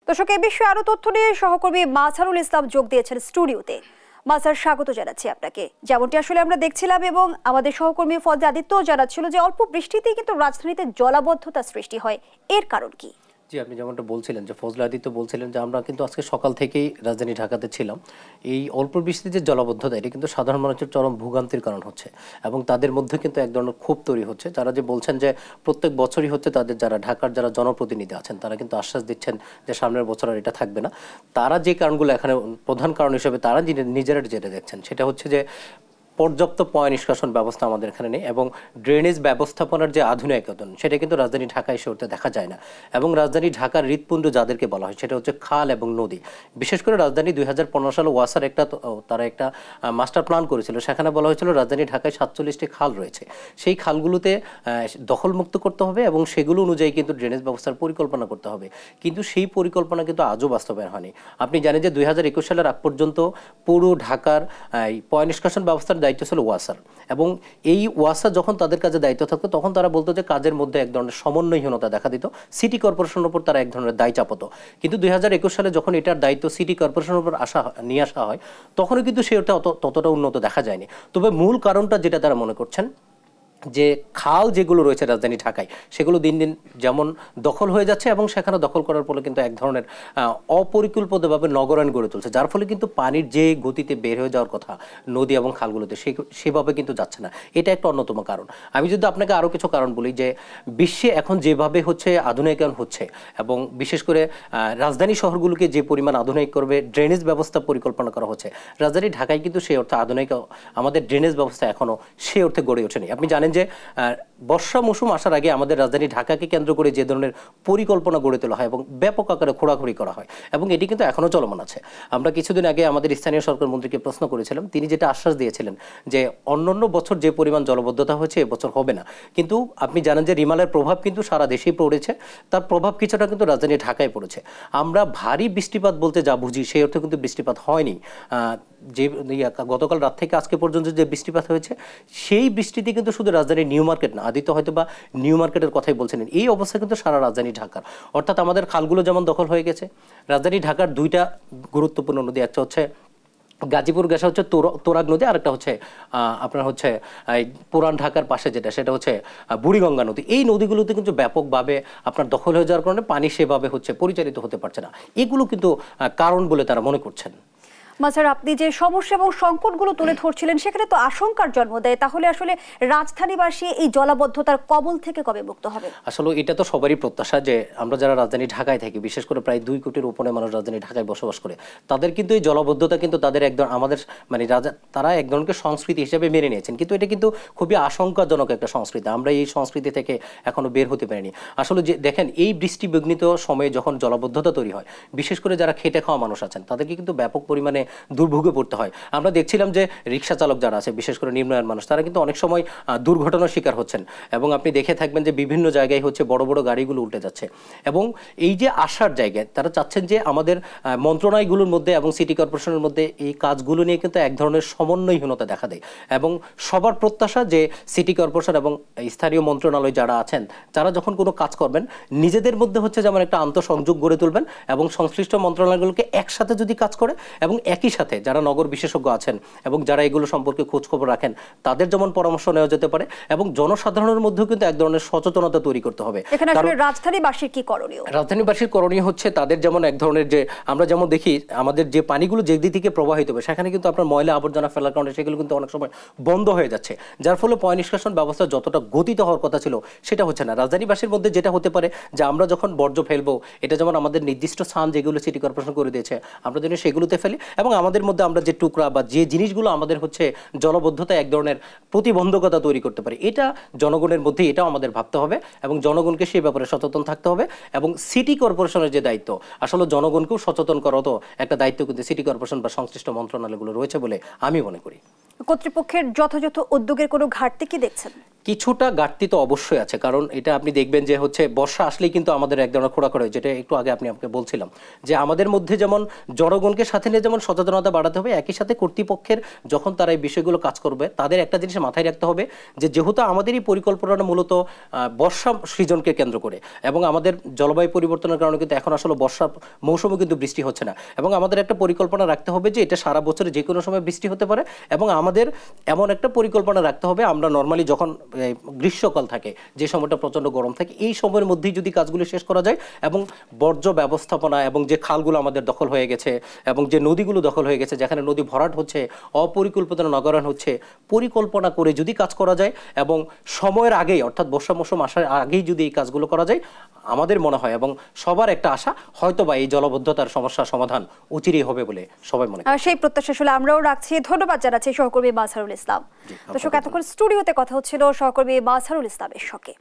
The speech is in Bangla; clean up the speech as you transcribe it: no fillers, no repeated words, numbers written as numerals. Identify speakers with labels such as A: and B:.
A: দর্শক, এই বিষয়ে আরো তথ্য নিয়ে সহকর্মী মাঝারুল ইসলাম যোগ দিয়েছেন স্টুডিওতে। মাঝার, স্বাগত জানাচ্ছি আপনাকে। যেমনটি আসলে আমরা দেখছিলাম এবং আমাদের সহকর্মী ফজলে আদিত্যও জানাচ্ছিল যে অল্প বৃষ্টিতেই কিন্তু রাজধানীতে জলাবদ্ধতা সৃষ্টি হয়, এর কারণ কি?
B: জি, আপনি যেমনটা বলছিলেন যে ফজলে আদিত্য বলছিলেন যে আমরা কিন্তু আজকে সকাল থেকেই রাজধানী ঢাকাতে ছিলাম। এই অল্প বৃষ্টিতে যে জলাবদ্ধতা, এটি কিন্তু সাধারণ মানুষের চরম ভোগান্তির কারণ হচ্ছে এবং তাদের মধ্যে কিন্তু এক ধরনের ক্ষোভ তৈরি হচ্ছে। যারা যে বলছেন যে প্রত্যেক বছরই হচ্ছে, তাদের যারা ঢাকার যারা জনপ্রতিনিধি আছেন তারা কিন্তু আশ্বাস দিচ্ছেন যে সামনের বছর আর এটা থাকবে না। তারা যে কারণগুলো এখানে প্রধান কারণ হিসেবে তারা নিজেরা যেটা দেখছেন সেটা হচ্ছে যে পর্যাপ্ত পয় নিষ্কাশন ব্যবস্থা আমাদের এখানে নেই এবং ড্রেনেজ ব্যবস্থাপনার যে আধুনিকরণ সেটা কিন্তু রাজধানী ঢাকায় এসে উঠতে দেখা যায় না। এবং রাজধানী ঢাকার হৃৎপুঞ্জ যাদেরকে বলা হয় সেটা হচ্ছে খাল এবং নদী। বিশেষ করে রাজধানী 2015 সালে ওয়াসার তারা একটা মাস্টার প্ল্যান করেছিল, সেখানে বলা হয়েছিল রাজধানী ঢাকায় 47টি খাল রয়েছে, সেই খালগুলোতে দখলমুক্ত করতে হবে এবং সেগুলো অনুযায়ী কিন্তু ড্রেনেজ ব্যবস্থার পরিকল্পনা করতে হবে। কিন্তু সেই পরিকল্পনা কিন্তু আজও বাস্তবায়ন হয়নি। আপনি জানেন যে 2021 সালের আগ পর্যন্ত পুরো ঢাকার পয় নিষ্কাশন ব্যবস্থার দায়িত্ব ছিল ওয়াসার, এবং এই ওয়াসা যখন তাদের কাছে দায়িত্ব থাকতো তখন তারা বলতো যে কাজের মধ্যে এক ধরনের সমন্বয়হীনতা দেখা দিত, সিটি কর্পোরেশনের উপর তারা এক ধরনের দায় চাপাতো। কিন্তু 2021 সালে যখন এটার দায়িত্ব সিটি কর্পোরেশনের উপর নিয়ে আসা হয় তখনও কিন্তু সেটা ততটা উন্নত দেখা যায়নি। তবে মূল কারণটা যেটা তারা মনে করছেন যে খাল যেগুলো রয়েছে রাজধানী ঢাকায় সেগুলো দিন দিন যেমন দখল হয়ে যাচ্ছে এবং সেখানে দখল করার ফলে কিন্তু এক ধরনের অপরিকল্পিতভাবে নগরায়ণ গড়ে তুলছে, যার ফলে কিন্তু পানির যে গতিতে বের হয়ে যাওয়ার কথা নদী এবং খালগুলোতে সেভাবে কিন্তু যাচ্ছে না। এটা একটা অন্যতম কারণ। আমি যদি আপনাকে আরও কিছু কারণ বলি, যে বিশ্বে এখন যেভাবে হচ্ছে আধুনিকায়ন হচ্ছে এবং বিশেষ করে রাজধানী শহরগুলোকে যে পরিমাণ আধুনিক করবে ড্রেনেজ ব্যবস্থা পরিকল্পনা করা হচ্ছে, রাজধানী ঢাকায় কিন্তু সেই অর্থে আধুনিক আমাদের ড্রেনেজ ব্যবস্থা এখনও সেই অর্থে গড়ে ওঠেনি। আপনি জানেন যে বর্ষা মৌসুম আসার আগে আমাদের রাজধানী ঢাকাকে কেন্দ্র করে যে ধরনের পরিকল্পনা গড়ে তোলা হয় এবং ব্যাপক আকারে খোঁড়াখুড়ি করা হয় এবং এটি কিন্তু এখনও চলমান আছে। আমরা কিছুদিন আগে আমাদের স্থানীয় সরকার মন্ত্রীকে প্রশ্ন করেছিলাম, তিনি যেটা আশ্বাস দিয়েছিলেন যে অন্যান্য বছর যে পরিমাণ জলবদ্ধতা হয়েছে এবছর হবে না। কিন্তু আপনি জানেন যে রিমালের প্রভাব কিন্তু সারা দেশেই পড়েছে, তার প্রভাব কিছুটা কিন্তু রাজধানী ঢাকায় পড়েছে। আমরা ভারী বৃষ্টিপাত বলতে যা বুঝি সেই অর্থে কিন্তু বৃষ্টিপাত হয়নি। যে গতকাল রাত থেকে আজকে পর্যন্ত যে বৃষ্টিপাত হয়েছে সেই বৃষ্টিতে কিন্তু শুধু রাজধানী নিউ মার্কেট না, আদিত্য হয়তো বা নিউ মার্কেটের কথাই বলছিলেন, এই অবস্থা কিন্তু সারা রাজধানী ঢাকার। অর্থাৎ আমাদের খালগুলো যেমন দখল হয়ে গেছে, রাজধানী ঢাকার দুইটা গুরুত্বপূর্ণ নদী, একটা হচ্ছে গাজীপুর গ্যাসা হচ্ছে তোরাগ নদী, আরেকটা হচ্ছে আপনার হচ্ছে পুরান ঢাকার পাশে যেটা সেটা হচ্ছে বুড়িগঙ্গা নদী। এই নদীগুলোতে কিন্তু ব্যাপকভাবে আপনার দখল হয়ে যাওয়ার কারণে পানি সেভাবে হচ্ছে পরিচালিত হতে পারছে না। এগুলো কিন্তু কারণ বলে তারা মনে করছেন।
A: মাঝার, আপনি যে সমস্যা এবং সংকটগুলো তুলে ধরছিলেন সেখানে তো আশঙ্কার জন্ম দেয়। তাহলে আসলে রাজধানীবাসী এই জলাবদ্ধতার কবল থেকে কবে মুক্ত হবে? আসলে
B: এটা তো সবারই প্রত্যাশা যে আমরা যারা রাজধানী ঢাকায় থাকি, বিশেষ করে প্রায় 2 কোটির উপরে মানুষ রাজধানী ঢাকায় বসবাস করে, তাদের কিন্তু এই জলাবদ্ধতা কিন্তু তাদের একদম আমাদের মানে তারা এক ধরনের সংস্কৃতি হিসেবে মেনে নিয়েছেন। কিন্তু এটা কিন্তু খুবই আশঙ্কাজনক একটা সংস্কৃতি। আমরা এই সংস্কৃতি থেকে এখনো বের হতে পারিনি। আসলে যে দেখেন, এই বৃষ্টিবিঘ্নিত সময়ে যখন জলাবদ্ধতা তৈরি হয়, বিশেষ করে যারা খেটে খাওয়া মানুষ আছেন তাদেরকে কিন্তু ব্যাপক পরিমাণে দুর্ভোগে পড়তে হয়। আমরা দেখছিলাম যে রিক্সা চালক যারা আছে, বিশেষ করে নিম্নায়ন মানুষ, তারা কিন্তু অনেক সময় দুর্ঘটনার শিকার হচ্ছেন এবং আপনি দেখে থাকবেন যে বিভিন্ন জায়গায় হচ্ছে বড় বড় গাড়িগুলো উল্টে যাচ্ছে। এবং এই যে আসার জায়গায় তারা চাচ্ছেন যে আমাদের মন্ত্রণালয়গুলোর মধ্যে এবং সিটি কর্পোরেশনের মধ্যে এই কাজগুলো নিয়ে কিন্তু এক ধরনের সমন্বয়হীনতা দেখা দেয় এবং সবার প্রত্যাশা যে সিটি কর্পোরেশন এবং স্থানীয় মন্ত্রণালয় যারা আছেন তারা যখন কোনো কাজ করবেন নিজেদের মধ্যে হচ্ছে যেমন একটা আন্তঃসংযোগ গড়ে তুলবেন এবং সংশ্লিষ্ট মন্ত্রণালয়গুলোকে একসাথে যদি কাজ করে এবং একই সাথে যারা নগর বিশেষজ্ঞ আছেন এবং যারা এগুলো সম্পর্কে খোঁজ খবর রাখেন তাদের যেমন পরামর্শ নেওয়া যেতে পারে এবং জনসাধারণের মধ্যেও কিন্তু এক ধরনের সচেতনতা তৈরি করতে হবে।
A: এখানে আসলে রাজধানীবাসীর কি করণীয়?
B: রাজধানীবাসীর করণীয় হচ্ছে তাদের যেমন এক ধরনের যে আমরা যেমন দেখি আমাদের যে পানিগুলো যে দিক থেকে প্রবাহিত হবে সেখানে কিন্তু আপনার ময়লা আবর্জনা ফেলার কারণে সেগুলো কিন্তু অনেক সময় বন্ধ হয়ে যাচ্ছে, যার ফলে পয় নিষ্কাশন ব্যবস্থা যতটা গতিতে হওয়ার কথা ছিল সেটা হচ্ছে না। রাজধানীবাসীর মধ্যে যেটা হতে পারে যে আমরা যখন বর্জ্য ফেলবো এটা যেমন আমাদের নির্দিষ্ট স্থান যেগুলো সিটি কর্পোরেশন করে দিয়েছে আমরা যেন সেগুলোতে ফেলি এবং আমাদের মধ্যে আমরা যে টুকরা বা যে জিনিসগুলো আমাদের হচ্ছে জলবদ্ধতা এক ধরনের প্রতিবন্ধকতা তৈরি করতে পারে, এটা জনগণের মধ্যে এটাও আমাদের ভাবতে হবে এবং জনগণকে সেই ব্যাপারে সচেতন থাকতে হবে। এবং সিটি কর্পোরেশনের যে দায়িত্ব, আসলে জনগণকেও সচেতন করা তো একটা দায়িত্ব কিন্তু সিটি কর্পোরেশন বা সংশ্লিষ্ট মন্ত্রণালয়গুলো রয়েছে বলে আমি মনে করি।
A: কর্তৃপক্ষের যথাযথ উদ্যোগের কোনো ঘাটতি কি দেখছেন?
B: কিছুটা ঘাটতি তো অবশ্যই আছে, কারণ এটা আপনি দেখবেন যে হচ্ছে বর্ষা আসলেই কিন্তু আমাদের এক ধরনের খোঁড়াখড়ি হয়, যেটা একটু আগে আমাকে বলছিলাম যে আমাদের মধ্যে যেমন জনগণকে সাথে নিয়ে যেমন সচেতনতা বাড়াতে হবে, একই সাথে কর্তৃপক্ষের যখন তারা এই বিষয়গুলো কাজ করবে তাদের একটা জিনিস মাথায় রাখতে হবে যে যেহেতু আমাদের এই পরিকল্পনাটা মূলত বর্ষা সৃজনকে কেন্দ্র করে, এবং আমাদের জলবায়ু পরিবর্তনের কারণে কিন্তু এখন আসলে বর্ষা মৌসুমে কিন্তু বৃষ্টি হচ্ছে না, এবং আমাদের একটা পরিকল্পনা রাখতে হবে যে এটা সারা বছরে যে কোনো সময় বৃষ্টি হতে পারে, এবং আমাদের এমন একটা পরিকল্পনা রাখতে হবে আমরা নর্মালি যখন গ্রীষ্মকাল থাকে যে সময়টা প্রচন্ড গরম থাকে এই সময়ের মধ্যেই যদি কাজগুলো শেষ করা যায়, এবং বর্জ্য ব্যবস্থাপনা এবং যে খালগুলো আমাদের দখল হয়ে গেছে এবং যে নদীগুলো দখল হয়ে গেছে, যেখানে নদী ভরাট হচ্ছে, অপরিকল্পিত নগরায়ণ হচ্ছে, পরিকল্পনা করে যদি কাজ করা যায় এবং সময়ের আগেই অর্থাৎ বর্ষা মৌসুম আসার আগেই যদি এই কাজগুলো করা যায়, আমাদের মনে হয় এবং সবার একটা আশা হয়তোবা এই জলবদ্ধতার সমস্যার সমাধান অচিরেই হবে বলে সবাই মনে করে।
A: সেই প্রত্যাশা আসলে আমরাও রাখছি। ধন্যবাদ জানাচ্ছি সহকর্মী মাজহারুল ইসলাম। দর্শক, এতক্ষণ স্টুডিওতে কথা হচ্ছিল সহকর্মী মাজহারুল ইসলামের সঙ্গে।